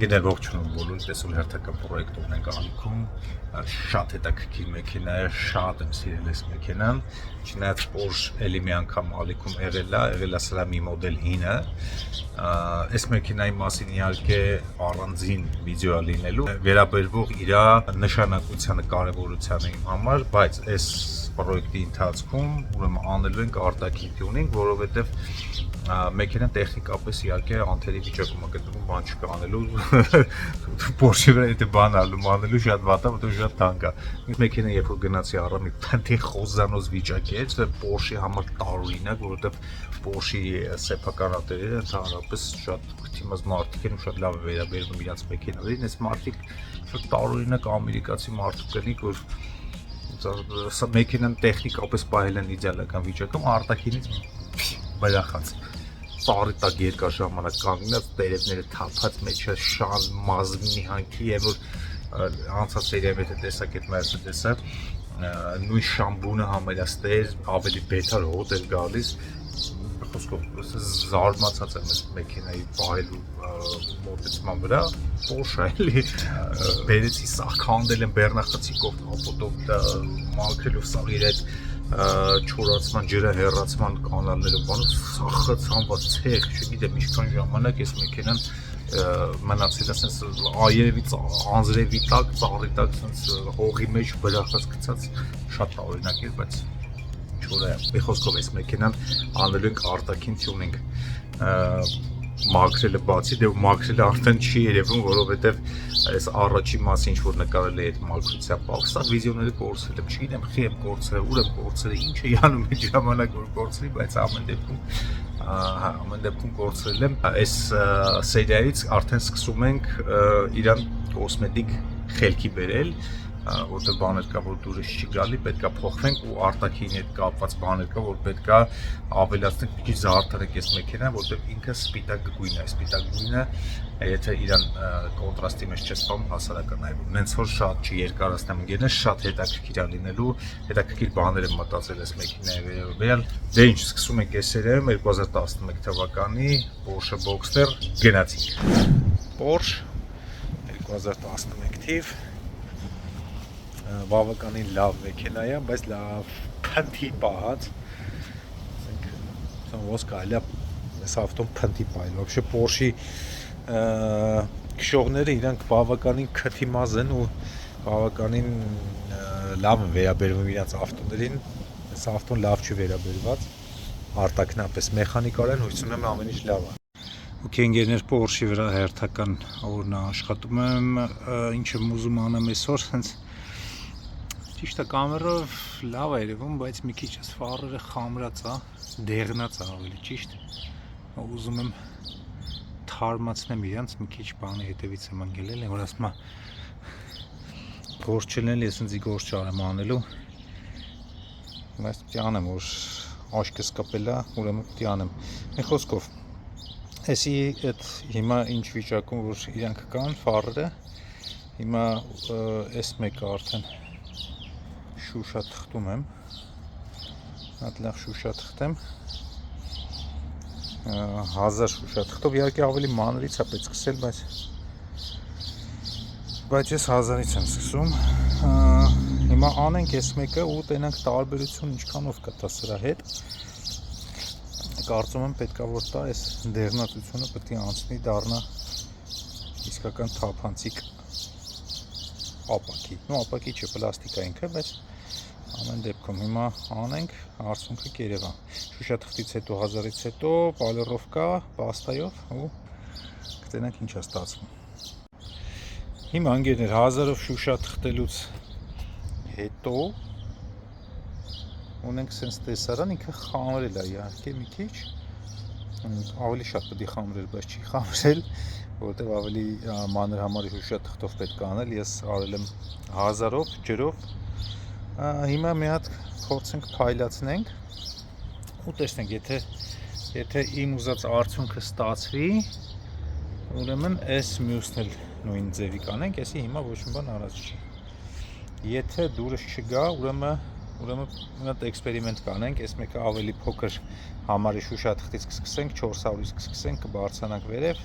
Գիտեր ողջունում բոլորին, տեսել հերթական պրոյեկտ ունենք ալիքում, շատ հետաքրքիր մեքենա է, շատ եմ սիրել այս մեքենան, չնայած Porsche էլի մի անգամ ալիքում եղել է սրա մի մոդել 9-ը, այս մեքենայի մասին իհարկե առանձին վիդեո լինելու, վերաբերվող իր նշանակությանը, կարևորությանը իմ համար, բայց այս պրոյեկտի ընթացքում ուրեմն անելու ենք արտաքին տյունինգ, որովհետև մեքենան տեխնիկապես իհարկե անթերի վիճակում է գտնվում, բան չկա անելու, Porsche-ի վրա եթե բան անելու շատ վատ է, որտեղ շատ թանկ է։ Մեքենան երբ որ գնացի առամի փնթի խոզանոց վիճակի էր, դա Porsche-ի համար տարօրինակ, որովհետև Porsche-ի սեփականատերերը ընդհանրապես շատ քթիմաց մարդիկ են ու շատ լավ է վերաբերվում իրենց մեքենաներին, այս մարդիկ շատ տարօրինակ ամերիկացի մարդիկ կնիկ, որ սա մեքենան տեխնիկապես պահել են իդեալական վիճակում, արտաքինից բրախած ծառի տակ երկար ժամանակ կանգնած, տերևները թափած, մեջը շան, մազմի հանքի եւ որ անցած սերիայում եթե տեսակ այդ մայրը տեսա, նույն շամբունը համերաստեր, ավելի բետար հոտ էր գալիս, խոսքով զարմացած եմ այս մեքենայի պահելու մոտեցման վրա, Porsche էլի, բերեցի սաղ քանդել եմ բեռնախցիկով, կապոտով, մաքրելով սաղ իր այդ չորացման, ջրը հեռացման կանալներով, բանով սախը ցանված ցեղ, չգիտեմ ինչքան ժամանակ այս մեքենան մնացել է sense այրևի անձրևի տակ, ծառի տակ sense հողի մեջ բրախած գցած շատ տարօրինակ էր, բայց ինչ որ է։ Մի խոսքով այս մեքենան անելու ենք արտաքին տյունինգ, մաքրելը բացի, դե մաքրելը արդեն չի երևում, որովհետև այս առաջի մասը ինչ որ նկարել է այդ մաքրության պահ, սա վիդեոները կորցրել եմ, չգիտեմ, խի եմ կորցրել, ուր եմ կորցրել, ինչ է անում այդ ժամանակ որ կորցրի, բայց ամեն դեպքում կորցրել եմ։ Այս սերիայից արդեն սկսում ենք իրան կոսմետիկ խելքի բերել, որտեղ բաներ կա, որ դուրս չի գալի, պետք է փոխվենք ու արտաքինի հետ կապված բաներ կա, որ պետք է ավելացնենք, մի քիչ զարդարենք այս մեքենան, որտեղ ինքը սպիտակ գույն է, սպիտակ գույնը, եթե իրան կոնտրաստի մեջ չես պահում, հասարակ է նայվում։ Նենց որ շատ չի երկարացնեմ ընկերներ, շատ հետաքրքիր է լինելու, հետաքրքիր բաներ եմ մտածել այս մեքենայի վերաբերյալ։ Դե ինչ, սկսում ենք այս սերիայում 2011 թվականի Porsche Boxster գնացինք։ Porsche 2011 թիվ բավականին լավ մեքենա է, բայց լավ փնթի պահած, ասենք ոնց կարելի է այս ավտոն փնթի պահել, вообще Porsche-ի քշողները իրանք բավականին քթիմազ են ու բավականին լավ են վերաբերվում իրենց ավտոներին, այս ավտոն լավ չի վերաբերված, արտաքնապես մեխանիկորեն հույս ունեմ ամեն ինչ լավ է։ Okay, ընկերներ, Porsche-ի վրա հերթական օրն աշխատում եմ, ինչ եմ ուզում անեմ այսօր, հենց ճիշտ է կամերով լավ է երևում, բայց մի քիչ այս ֆարերը խամրած է, դեղնած է ավելի ճիշտ, ուզում եմ թարմացնեմ իրանց, մի քիչ բանի հետևից եմ ընկելել, որ ասում է գործ չլեն, ես ինձ գործ չարեմ անելու, բայց պիտի անեմ, որ աշկս կպել է, ուրեմն պիտի անեմ։ Մի խոսքով, էսի այդ հիմա ինչ վիճակում, որ իրանք կան ֆարերը, հիմա այս մեկը արդեն շուշա թխտում եմ, հատ լավ շուշա թխտեմ, 1000 շուշա թխտով, իհարկե ավելի մանրից է պետք սկսել, բայց ես 1000-ից եմ սկսում, հիմա անենք այս մեկը ու տենանք տարբերություն ինչքանով կտա սրա հետ, կարծում եմ պետք է որ տա այս դեղնացությունը պետք է անցնի դառնա իսկական թափանցիկ ապակի, ապակի չէ, պլաստիկ է ինքը, բայց ամեն դեպքում հիմա անենք, արդյունքը կերևա, շուշաթղթից հետո 1000-ից հետո, պալերովկա, պաստայով ու կտենանք ինչ է ստացվում։ Հիմա ընկերներ 1000-ով շուշաթղթելուց հետո ունենք սենց տեսարան, ինքը խամրել է իհարկե մի քիչ, ավելի շատ պետք է խամրել, բայց չի խամրել, որովհետև ավելի մանր համարի շուշաթղթով պետք է անել, ես արել եմ 1000-ով ջրով, հիմա մի հատ փորձենք փայլացնենք ու տեսնենք, եթե իմ ուզած արդյունքը ստացվի, ուրեմն այս մյուսն էլ նույն ձևի կանենք, եսի հիմա ոչ մի բան արած չի։ Եթե դուրս չգա, ուրեմն մի հատ էքսպերիմենտ կանենք, այս մեկը ավելի փոքր համարի շուշաթղթից կսկսենք, 400-ից կսկսենք, կբարձրանանք վերև,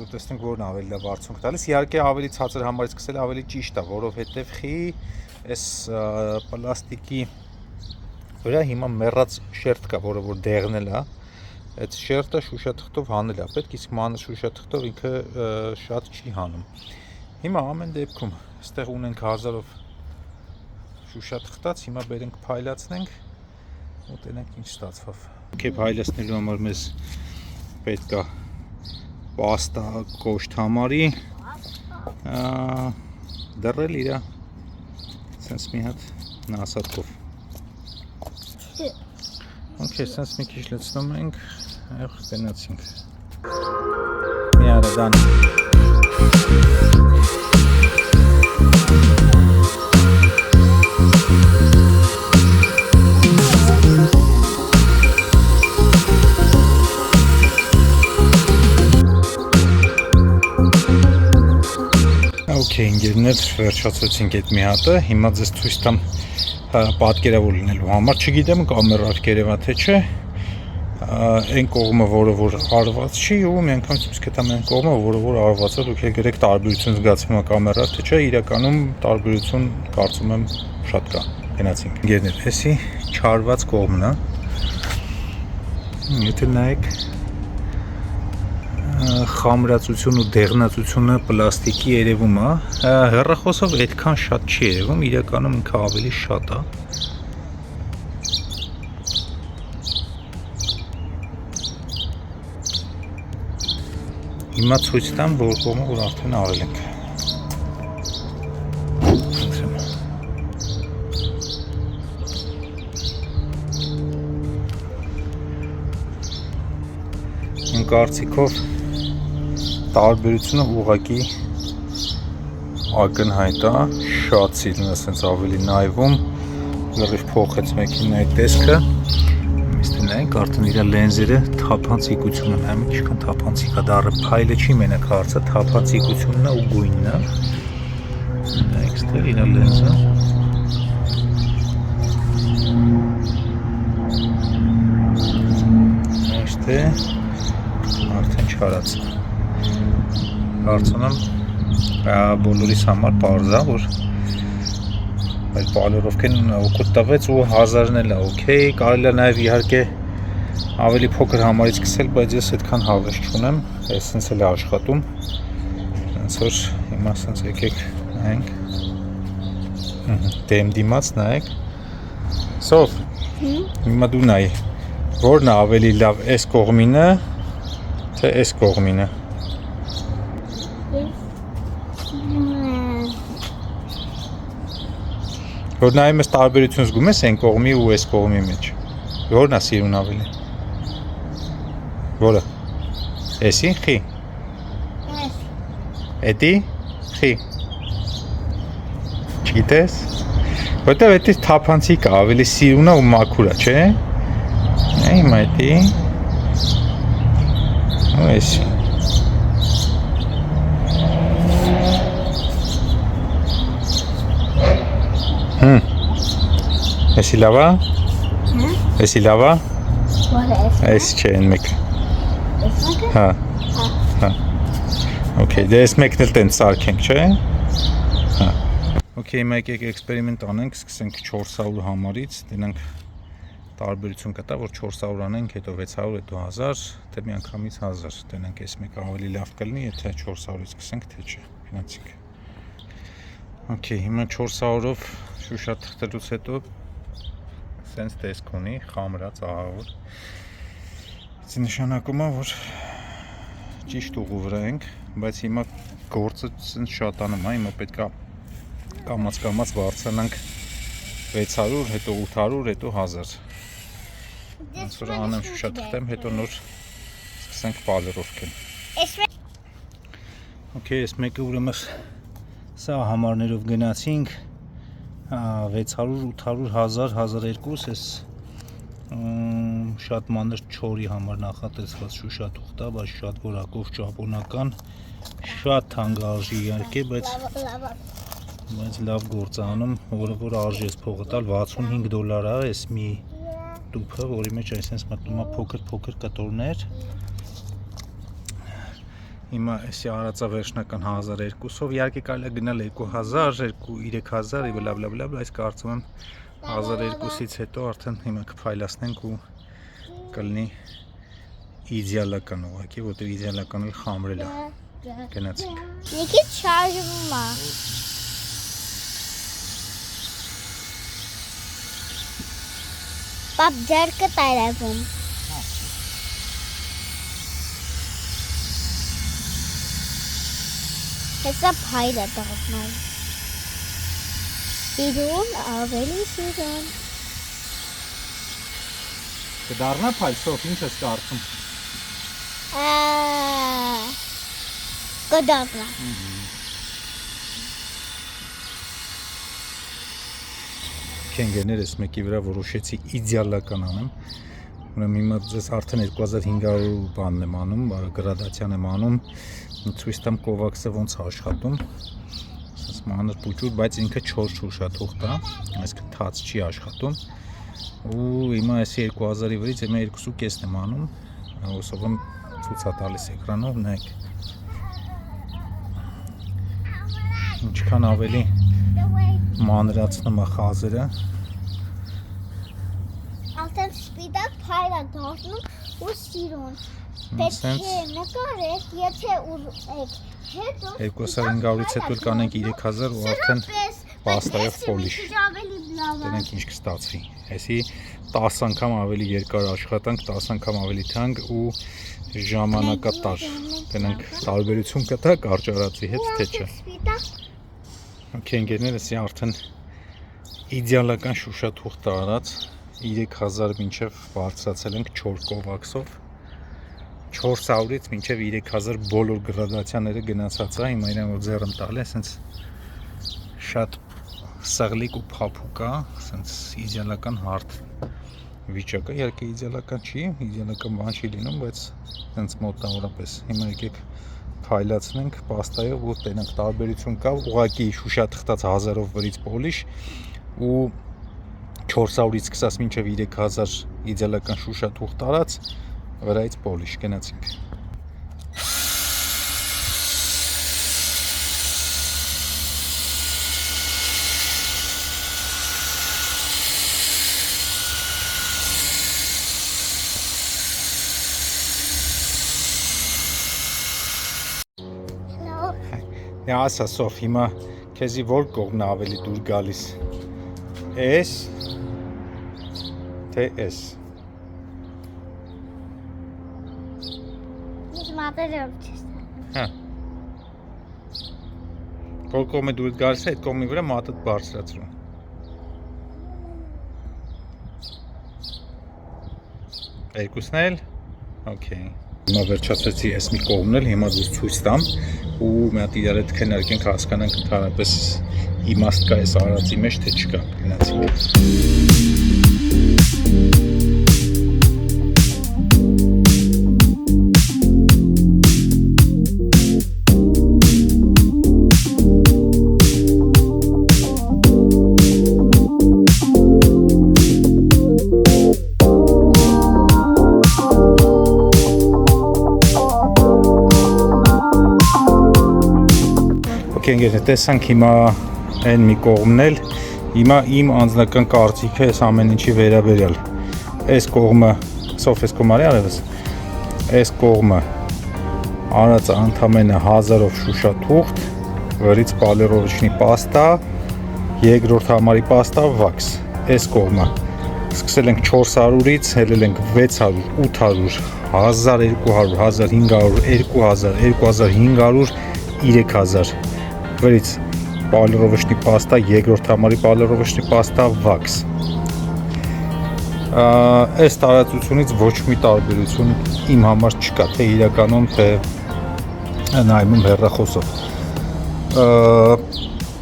ու տեսնենք որն ավելի լավ արդյունք տալիս։ Իհարկե ավելի ցածր համարից սկսել ավելի ճիշտ է, որովհետև խի այս պլաստիկի վրա հիմա մեռած շերտ կա, որը որ դեղնել է, այդ շերտը շուշաթղթով հանել է պետք, իսկ մանր շուշաթղթով ինքը շատ չի հանում։ Հիմա ամեն դեպքում այստեղ ունենք 1000-ով շուշաթղթած, հիմա բերենք փայլացնենք ու տենենք ինչ ստացվավ։ Okay, փայլացնելու համար մեզ պետք է պաստա կոշտ համարի դրել իրա սենց մի հատ նասատկով։ Okay, սենց մի քիչ լցնում ենք, այլ գնացինք։ Մի արա դան։ Okay, ընկերներ, վերջացրեցինք այդ մի հատը, հիմա ձեզ ցույց տամ պատկերավոր լինելու համար, չգիտեմ կամերար կերևա թե չէ, այն կողմը, որը որ արված չի, ու մի անգամ ցույց կտամ այն կողմը, որը որ արված է, դուք էլ գրեք տարբերություն զգացվում է կամերար թե չէ, իրականում տարբերություն կարծում եմ շատ կա։ Գնացինք։ Ընկերներ, էսի չարված կողմն է։ Եթե նայեք խամրացություն ու դեղնացությունը պլաստիկի երևում է, հեռախոսով այդքան շատ չի երևում, իրականում ինքը ավելի շատ է։ Հիմա ցույց տամ, որ կողմը որ արդեն արել ենք։ Իմ կարծիքով տարբերությունը ուղղակի ակնհայտ է, շատ սիրուն է ասենց ավելի նայվում, լրիվ փոխեց մեքենայի տեսքը, իսկ նայեք արդեն իր լենզերը թափանցիկություն են, ամեն ինչքան թափանցիկ է, դառը փայլը չի մենակ հարցը, թափանցիկությունն է ու գույնն է, նայեք ստեղ իր լենզը, այստե արդեն չարած է։ Կարծում եմ բոլորիս համար պարզ է, որ այդ պալերովքեն օգուտ տվեց ու 1000-ն էլ է, օքեյ, կարելի է նաև իհարկե ավելի փոքր համարից սկսել, բայց ես այդքան հավես չունեմ, այս սենց էլ է աշխատում, սենց որ հիմա սենց եկեք նայենք, դեմ դիմաց նայեք, Սով, հիմա դու նայ, որն է ավելի լավ այս կողմինը, թե այս կողմինը։ Որ նայում ես տարբերություն զգում ես այն կողմի ու այս կողմի մեջ։ Որն է սիրուն ավելի։ Որը։ Էսի, խի։ Էդի, խի։ Չգիտես։ Որտեվ էդի թափանցիկ է, ավելի սիրուն է ու մաքուր է, չէ։ Հիմա էդի։ Ու էսի։ Էսի լավ է։ Էսի լավ է։ Էս չէ այն մեկը։ Հա։ Հա։ Okay, դե էս մեկն էլ տենց սարքենք, չէ։ Հա։ Okay, հիմա եկեք էքսպերիմենտ անենք, սկսենք 400 համարից, դենանք տարբերություն կտա, որ 400 անենք, հետո 600, հետո 1000, թե միանգամից 1000, դենանք էս մեկը ավելի լավ կլինի, եթե 400-ից սկսենք, թե չէ, գնացինք։ Okay, հիմա 400-ով շուշա թղթելուց հետո սենց տեսք ունի, խամրած, ահավոր։ Դա նշանակում է, որ ճիշտ ուղու վրա ենք, բայց հիմա գործը սենց շատանում է, հիմա պետք է կամաց բարձրանանք 600, հետո 800, հետո 1000։ Ոնց որ անեմ շուշա թղթեմ, հետո նոր սկսենք պալերովքեն։ Okay, այս մեկը ուրեմն սա համարներով գնացինք 600, 800, 1000, 1200, ես շատ մանր չորի համար նախատեսված շուշա թուղթա, բայց շատ որակով ճապոնական, շատ թանկ արժի իհարկե, բայց լավ գործ անում, որը որ արժի ես փողը տալ, $65 է ես մի տուփը, որի մեջ այսպես մտնում է փոքր կտորներ։ Հիմա էսի արածա վերջնական 1200-ով իհարկե կարելի է գնալ 2000, 3000 եւ բլա, այս կարծում եմ 1200-ից հետո արդեն հիմա կփայլացնենք ու կլինի իդեալական ուղղակի, որտեղ իդեալական էլ խամրել է։ Գնացինք։ Եկի շարժվում է։ Պապ ձեռքը տարվում։ Հեսա փայլ է դառնում։ Սիրուն, ավելի սիրուն։ Կդառնա փայլ, սոֆ, ինչ ես կարծում։ Կդառնա։ Քենգերներս մեկի վրա որոշեցի իդեալական անեմ։ Ուրեմն հիմա ձեզ արդեն 2500 բանն եմ անում, գրադացիան եմ անում։ Ցույց տամ կովաքսը ոնց է աշխատում։ Ասես մանր փուճուր, բայց ինքը 4 շուշաթուղթ է, այսինքն թաց չի աշխատում։ Ու հիմա այս 2000-ի վրից հիմա 2.5-ն եմ անում։ Ոսով եմ ցույց տալիս էկրանով, նայեք։ Ինչքան ավելի մանրացնում է խազերը։ Արդեն սպիտակ փայլ է դառնում ու սիրուն։ Պետք է նկարեք, եթե ուզեք, հետո 2500-ից հետո կանենք 3000 ու արդեն պաստայով պոլիշ։ Դրանք ինչ կստացվի։ Այսի 10 անգամ ավելի երկար աշխատանք, 10 անգամ ավելի թանկ ու ժամանակատար։ Դրանք տարբերություն կտա կարճարածի հետ, թե չէ։ Okay, ընկերներս արդեն իդեալական շուշաթուղթ արած 3000 մինչև բարձրացել ենք 4 կովաքսով 400-ից մինչև 3000 բոլոր գրադացիաները գնացած է, հիմա իրեն որ ձեռım տալ է, սենց շատ սաղլիկ ու փափուկ է, սենց իդեալական հարթ վիճակը, իհարկե իդեալական չի, իդեալական բան չի լինում, բայց սենց մոտավորապես, հիմա եկեք փայլացնենք պաստայով ու տենանք տարբերություն կա, ուղղակի շուշաթղթած 1000-ով վրից պոլիշ ու 400-ից սկսած մինչև 3000 իդեալական շուշաթուղթ արած վրայից պոլիշ, գնացինք։ Ասա Սոֆ, հիմա քեզի որ կողմն է ավելի դուր գալիս։ Էս թե էս։ Ինչ մատերով չես։ Հա։ Որ կողմը դուր գալիս է, այդ կողմի վրա մատդ բարձրացրու։ Երկուսն էլ։ Okay։ Հիմա վերջացրեցի այս մի կողմն էլ, հիմա դուր ցույց տամ ու մի հատ իրար հետ քննարկենք, հասկանանք ընդհանրապես իմաստ կա այս արածի մեջ թե չկա, գնացինք։ Տեսանք հիմա այն մի կողմն էլ, հիմա իմ անձնական կարծիքը այս ամեն ինչի վերաբերյալ։ Այս կողմը, Սոֆ, այս կողմը արևս, այս կողմը արած ընդամենը 1000-ով շուշաթուղթ, վրից պալերովիչնի պաստա, երկրորդ համարի պաստա, վաքս։ Այս կողմը սկսել ենք 400-ից, հելել ենք 600, 800, 1200, 1500, 2000, 2500, 3000 Վրից պալերովիչնի պաստա, երկրորդ համարի պալերովիչնի պաստա, վաքս։ Այս տարածությունից ոչ մի տարբերություն իմ համար չկա, թե իրականում, թե նայմում հեռախոսով։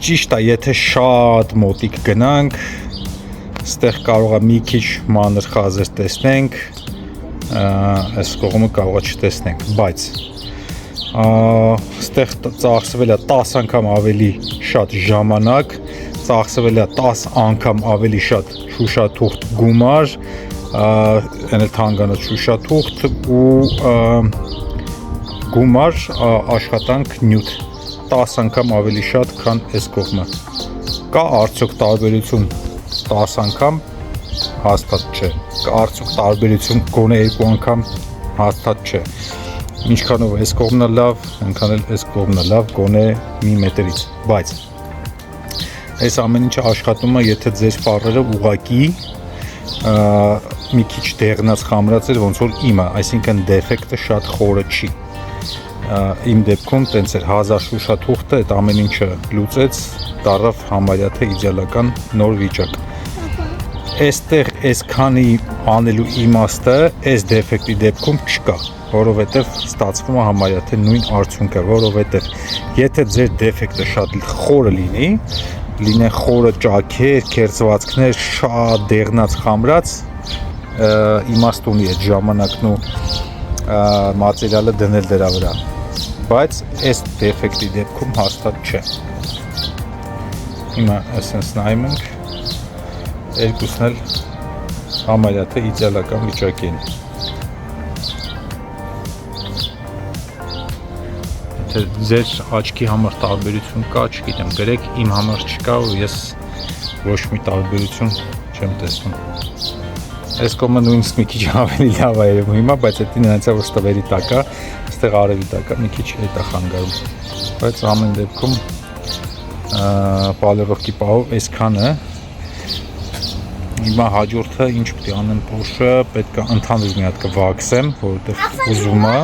Ճիշտ է, եթե շատ մոտիկ գնանք, ստեղ կարող է մի քիչ մանր խազեր տեսնենք, այս կողմը կարող է չտեսնենք, բայց ստեղ ծախսվել է 10 անգամ ավելի շատ ժամանակ, ծախսվել է 10 անգամ ավելի շատ շուշաթուղթ գումար, այն էլ թանկանոց շուշաթուղթ ու գումար աշխատանք նյութ 10 անգամ ավելի շատ, քան այս կողմը։ Կա արդյոք տարբերություն 10 անգամ, հաստատ չէ։ Կա արդյոք տարբերություն գոնե 2 անգամ, հաստատ չէ։ Ինչքանով այս կողմն է լավ, այնքան էլ այս կողմն է լավ, գոնե մի մետրից, բայց այս ամեն ինչը աշխատում է, եթե ձեր ֆարերը ուղակի մի քիչ դեղնած խամրած էր, ոնց որ իմը, այսինքն դեֆեկտը շատ խորը չի։ Իմ դեպքում տենց էր, հազար շուշաթուղթը այդ ամեն ինչը լուծեց, դառավ համարյա թե իդեալական նոր վիճակ։ Այստեղ այսքանի անելու իմաստը այս դեֆեկտի դեպքում չկա, որովհետև ստացվում է համարյա թե նույն արդյունքը, որովհետև եթե ձեր դեֆեկտը շատ խորը լինեն խորը ճաքեր, քերծվածքներ, շատ դեղնած խամրած, իմաստ ունի այդ ժամանակն ու մատերիալը դնել դրա վրա, բայց այս դեֆեկտի դեպքում հաստատ չէ։ Հիմա այսպես նայում ենք, երկուսն էլ համարյա թե իդեալական վիճակի են։ Եթե ձեր աչքի համար տարբերություն կա, չգիտեմ, գրեք, իմ համար չկա ու ես ոչ մի տարբերություն չեմ տեսնում։ Այս կողմը նույնիսկ մի քիչ ավելի լավ է երևում հիմա, բայց դա նրանց է որ ստվերի տակ է, այստեղ արևի տակ է, մի քիչ էդ է խանգարում։ Բայց ամեն դեպքում պալերովկի պահով այսքանը։ Հիմա հաջորդը ինչ պետք է անեմ, Porsche պետք է ընդհանուր մի հատ կվաքսեմ, որովհետև ուզում է։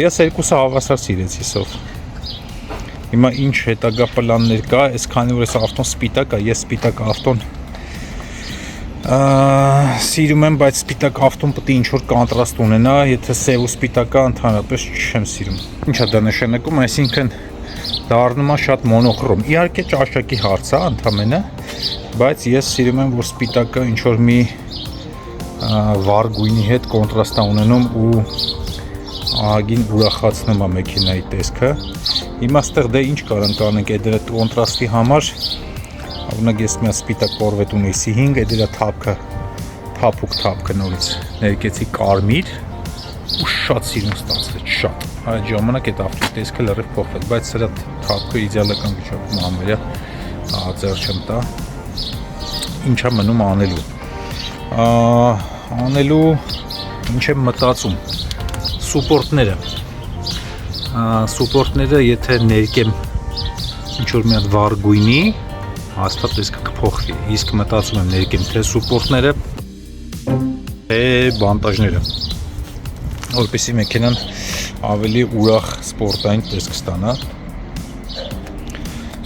Ես երկուսը հավասար սիրեցի սով։ Հիմա ինչ հետագա պլաններ կա, այսքանի որ այս ավտոն սպիտակ է, ես սպիտակ ավտոն սիրում եմ, բայց սպիտակ ավտոն պետք է ինչ-որ կանտրաստ ունենա, եթե սև ու սպիտակը ընդհանրապես չեմ սիրում։ Ինչ է դա նշանակում, այսինքն դառնում է շատ մոնոխրոմ։ Իհարկե ճաշակի հարց է ընդամենը, բայց ես սիրում եմ, որ սպիտակը ինչ-որ մի վառ գույնի հետ կոնտրաստ է ունենում ու ահագին ուրախացնում է մեքենայի տեսքը։ Հիմա ստեղ դե ինչ կարանք անենք այդ կոնտրաստի համար, օրինակ ես մի սպիտակ կորվետ ունեի 5, այդ թափուկ թափքը նորից ներկեցի կարմիր ու շատ սիրուն ստացվեց, շատ։ Այդ ժամանակ այդ ավտոյի տեսքը լրիվ փոխվեց, բայց սրա թափքը իդեալական վիճակում համարյա ձեռ չեմ տա։ Ինչ է մնում անելու։ Անելու ինչ եմ մտածում։ Սուպորտները, եթե ներկեմ ինչ-որ մի հատ վառ գույնի, հաստատ տեսքը կփոխվի, իսկ մտածում եմ ներկեմ թե սուպորտները, թե բանտաժները, որպեսզի մեքենան ավելի ուրախ սպորտային տեսք ստանա։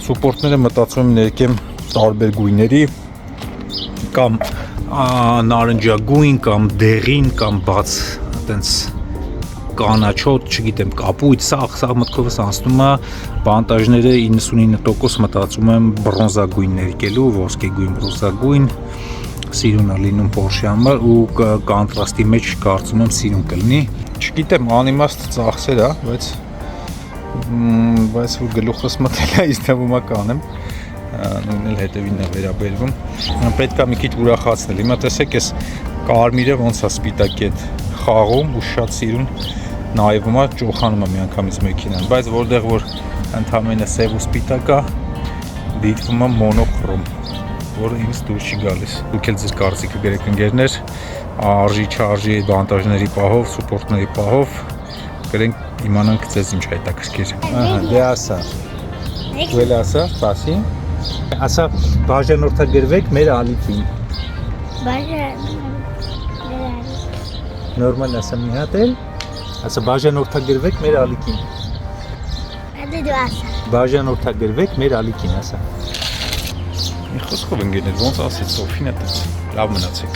Սուպորտները մտածում եմ ներկեմ տարբեր գույների, կամ նարնջագույն, կամ դեղին, կամ բաց, այտենց կանաչոտ, չգիտեմ, կապույտ, սաղ մտքովս անցնում է, բանտաժները 99% մտածում եմ բրոնզագույն ներկելու, ոսկեգույն, բրոնզագույն, սիրուն է լինում Porsche-ի համար ու կանտրաստի մեջ կարծում եմ սիրուն կլինի։ Չգիտեմ, անիմաստ ծախսեր է, բայց որ գլուխս մտել է, ինձ թվում է կանեմ, նույնն էլ հետևին է վերաբերվում։ Պետք է մի քիչ ուրախացնել։ Հիմա տեսեք, այս կարմիրը ոնց է սպիտակի հետ խաղում ու շատ սիրուն նայվում է, ճոխանում է միանգամից մեքենան, բայց որտեղ որ ընդամենը սև ու սպիտակ է, դիտվում է մոնոխրոմ, որը ինձ դուր չի գալիս։ Դուք էլ ձեր կարծիքը գրեք ընկերներ, արժի չարժի բանտաժների պահով, սուպորտների պահով, գրենք իմանանք ձեզ ինչ հետաքրքիր։ Դե ասա։ Դու էլ ասա, սպասի։ Ասա, բաժանորդագրվեք մեր ալիքին։ Նորմալ ասա մի հատ էլ, ասա բաժանորդագրվեք մեր ալիքին։ Դու ասա։ Բաժանորդագրվեք մեր ալիքին, ասա։ Մի խոսքով ընկերներ, ոնց ասեց Սոֆին է տենց, լավ մնացեք։